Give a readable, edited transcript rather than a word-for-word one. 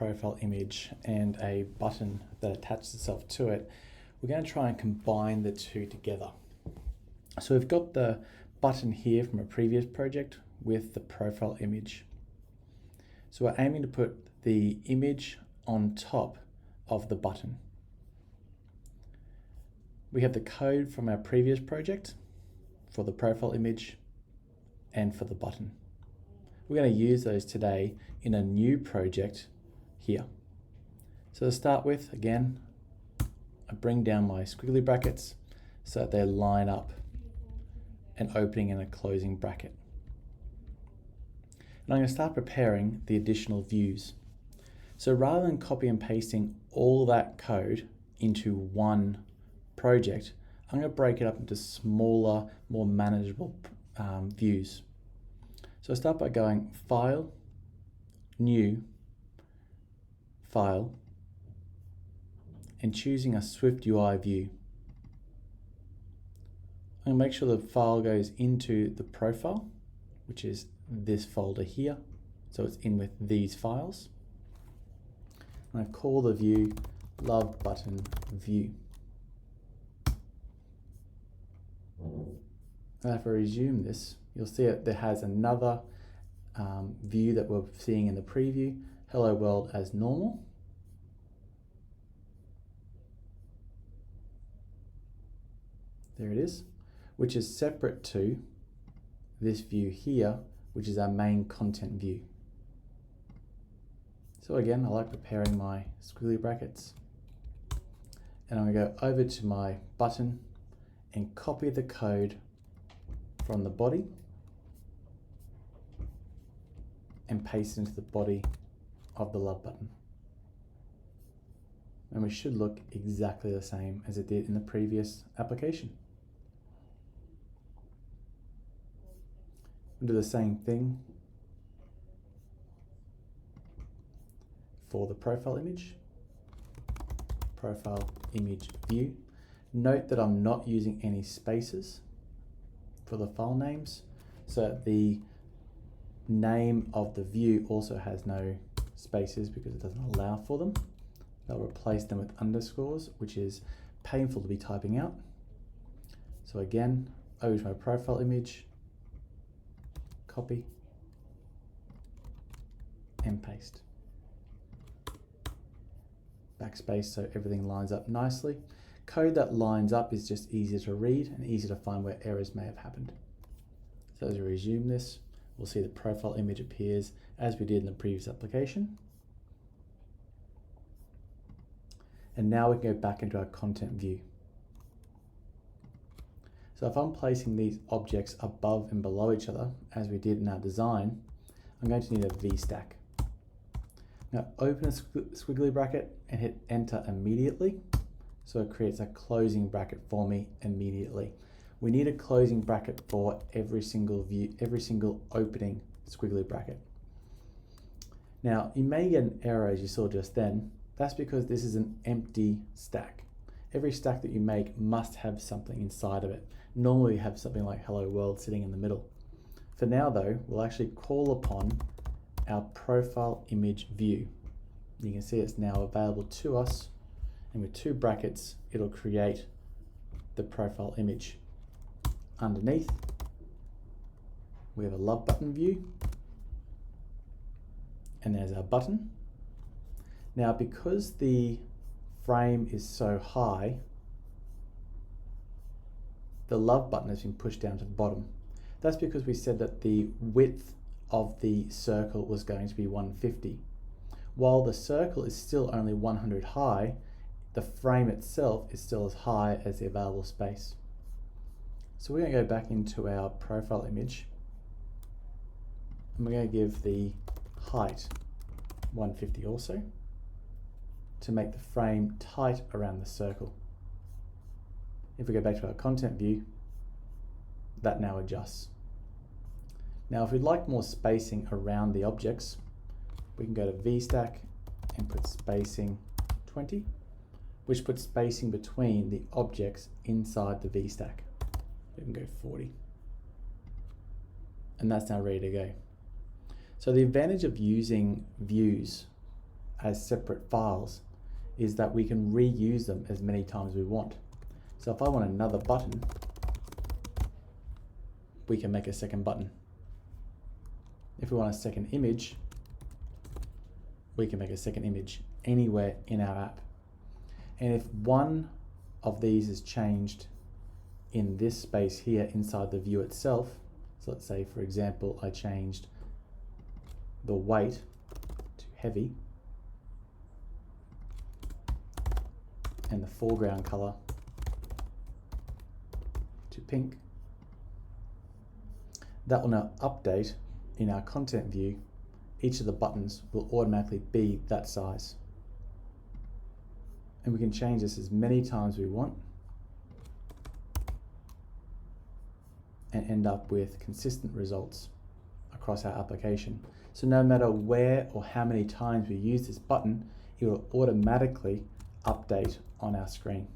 profile image and a button that attaches itself to it, we're going to try and combine the two together. So we've got the button here from a previous project with the profile image. So we're aiming to put the image on top of the button. We have the code from our previous project for the profile image and for the button. We're going to use those today in a new project here. So to start with, again, I bring down my squiggly brackets so that they line up, an opening and a closing bracket. And I'm going to start preparing the additional views. So rather than copy and pasting all that code into one project, I'm going to break it up into smaller, more manageable views. So I start by going File, New, File, and choosing a SwiftUI view. I'm going to make sure the file goes into the profile, which is this folder here. So it's in with these files. I'm going to call the view Love Button View. And if I resume this, you'll see it there has another view that we're seeing in the preview, Hello World as normal. There it is, which is separate to this view here, which is our main content view. So again, I like preparing my squiggly brackets. And I'm going to go over to my button and copy the code from the body and paste it into the body of the Love button. And we should look exactly the same as it did in the previous application. We'll do the same thing for the profile image, profile image view. Note that I'm not using any spaces for the file names, so the name of the view also has no spaces because it doesn't allow for them. I'll replace them with underscores, which is painful to be typing out. So again, over to my profile image, copy and paste. Backspace so everything lines up nicely. Code that lines up is just easier to read and easier to find where errors may have happened. So as we resume this, we'll see the profile image appears as we did in the previous application. And now we can go back into our content view. So if I'm placing these objects above and below each other, as we did in our design, I'm going to need a VStack. Now open a squiggly bracket and hit enter immediately. So it creates a closing bracket for me immediately. We need a closing bracket for every single view, every single opening squiggly bracket. Now you may get an error as you saw just then. That's because this is an empty stack. Every stack that you make must have something inside of it. Normally you have something like Hello World sitting in the middle. For now though, we'll actually call upon our profile image view. You can see it's now available to us, and with two brackets, it'll create the profile image. Underneath, we have a Love Button view, and there's our button. Now, because the frame is so high, the Love button has been pushed down to the bottom. That's because we said that the width of the circle was going to be 150. While the circle is still only 100 high, the frame itself is still as high as the available space. So we're going to go back into our profile image, and we're going to give the height 150 also, to make the frame tight around the circle. If we go back to our content view, that now adjusts. Now if we'd like more spacing around the objects, we can go to VStack and put spacing 20, which puts spacing between the objects inside the VStack. We can go 40. And that's now ready to go. So the advantage of using views as separate files is that we can reuse them as many times as we want. So if I want another button, we can make a second button. If we want a second image, we can make a second image anywhere in our app. And if one of these is changed in this space here inside the view itself, so let's say, for example, I changed the weight to heavy and the foreground color to pink, that will now update in our content view. Each of the buttons will automatically be that size. And we can change this as many times as we want and end up with consistent results across our application. So no matter where or how many times we use this button, it will automatically update on our screen.